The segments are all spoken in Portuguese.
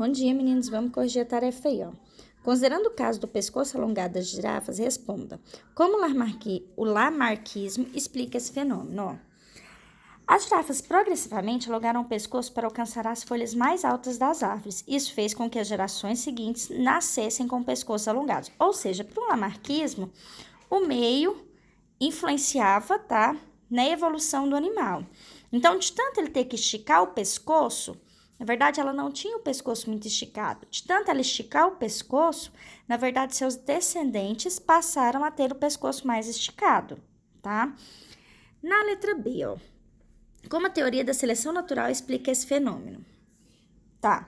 Bom dia, meninos. Vamos corrigir a tarefa aí, ó. Considerando o caso do pescoço alongado das girafas, responda. Como o lamarquismo explica esse fenômeno? Ó. As girafas progressivamente alongaram o pescoço para alcançar as folhas mais altas das árvores. Isso fez com que as gerações seguintes nascessem com pescoços alongados. Ou seja, para o lamarquismo, o meio influenciava, tá, na evolução do animal. Então, de tanto ele ter que esticar o pescoço, na verdade, ela não tinha o pescoço muito esticado. De tanto ela esticar o pescoço, na verdade, seus descendentes passaram a ter o pescoço mais esticado, tá? Na letra B, ó. Como a teoria da seleção natural explica esse fenômeno? Tá.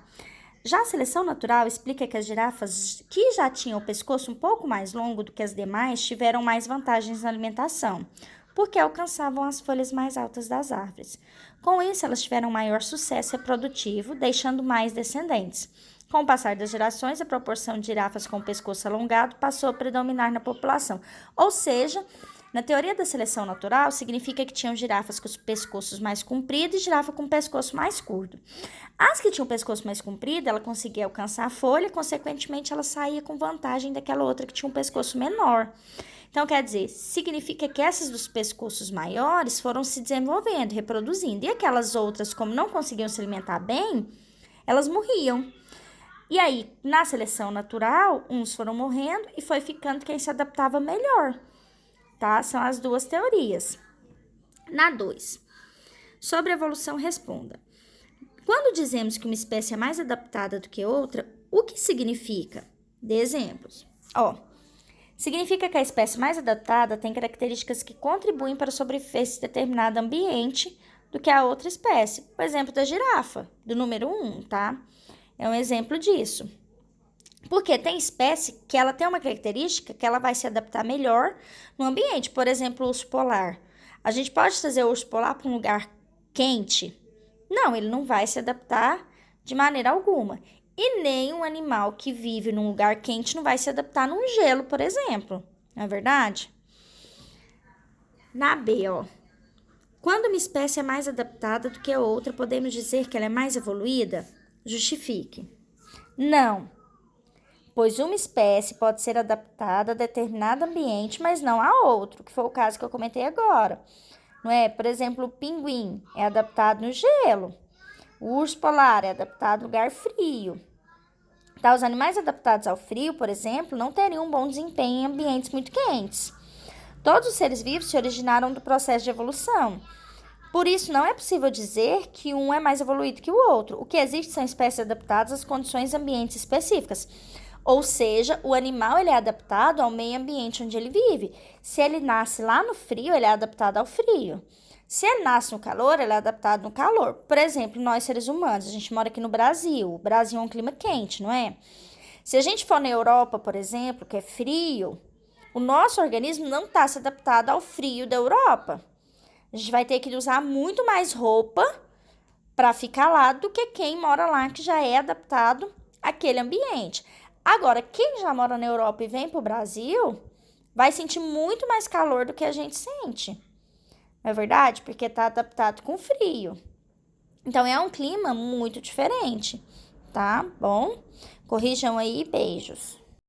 Já a seleção natural explica que as girafas que já tinham o pescoço um pouco mais longo do que as demais tiveram mais vantagens na alimentação, porque alcançavam as folhas mais altas das árvores. Com isso, elas tiveram maior sucesso reprodutivo, deixando mais descendentes. Com o passar das gerações, a proporção de girafas com o pescoço alongado passou a predominar na população. Ou seja, na teoria da seleção natural, significa que tinham girafas com os pescoços mais compridos e girafa com o pescoço mais curto. As que tinham o pescoço mais comprido, ela conseguia alcançar a folha, consequentemente, ela saía com vantagem daquela outra que tinha um pescoço menor. Então, quer dizer, significa que essas dos pescoços maiores foram se desenvolvendo, reproduzindo. E aquelas outras, como não conseguiam se alimentar bem, elas morriam. E aí, na seleção natural, uns foram morrendo e foi ficando quem se adaptava melhor. Tá? São as duas teorias. Na 2, sobre evolução, responda. Quando dizemos que uma espécie é mais adaptada do que outra, o que significa? Dê exemplos. Ó, significa que a espécie mais adaptada tem características que contribuem para a sobrevivência de determinado ambiente do que a outra espécie. Por exemplo, da girafa, do número 1, tá? É um exemplo disso. Porque tem espécie que ela tem uma característica que ela vai se adaptar melhor no ambiente. Por exemplo, o urso polar. A gente pode trazer o urso polar para um lugar quente? Não, ele não vai se adaptar de maneira alguma. E nem um animal que vive num lugar quente não vai se adaptar num gelo, por exemplo. Não é verdade? Na B, ó. Quando uma espécie é mais adaptada do que a outra, podemos dizer que ela é mais evoluída? Justifique. Não, pois uma espécie pode ser adaptada a determinado ambiente, mas não a outro, que foi o caso que eu comentei agora. Não é? Por exemplo, o pinguim é adaptado no gelo. O urso polar é adaptado em lugar frio. Tá, os animais adaptados ao frio, por exemplo, não teriam um bom desempenho em ambientes muito quentes. Todos os seres vivos se originaram do processo de evolução. Por isso, não é possível dizer que um é mais evoluído que o outro. O que existe são espécies adaptadas às condições ambientes específicas. Ou seja, o animal ele é adaptado ao meio ambiente onde ele vive. Se ele nasce lá no frio, ele é adaptado ao frio. Se ele nasce no calor, ele é adaptado no calor. Por exemplo, nós seres humanos, a gente mora aqui no Brasil. O Brasil é um clima quente, não é? Se a gente for na Europa, por exemplo, que é frio, o nosso organismo não está se adaptado ao frio da Europa. A gente vai ter que usar muito mais roupa para ficar lá do que quem mora lá, que já é adaptado àquele ambiente. Agora, quem já mora na Europa e vem para o Brasil, vai sentir muito mais calor do que a gente sente. Não é verdade? Porque está adaptado com frio. Então, é um clima muito diferente, tá? Bom, corrijam aí, beijos.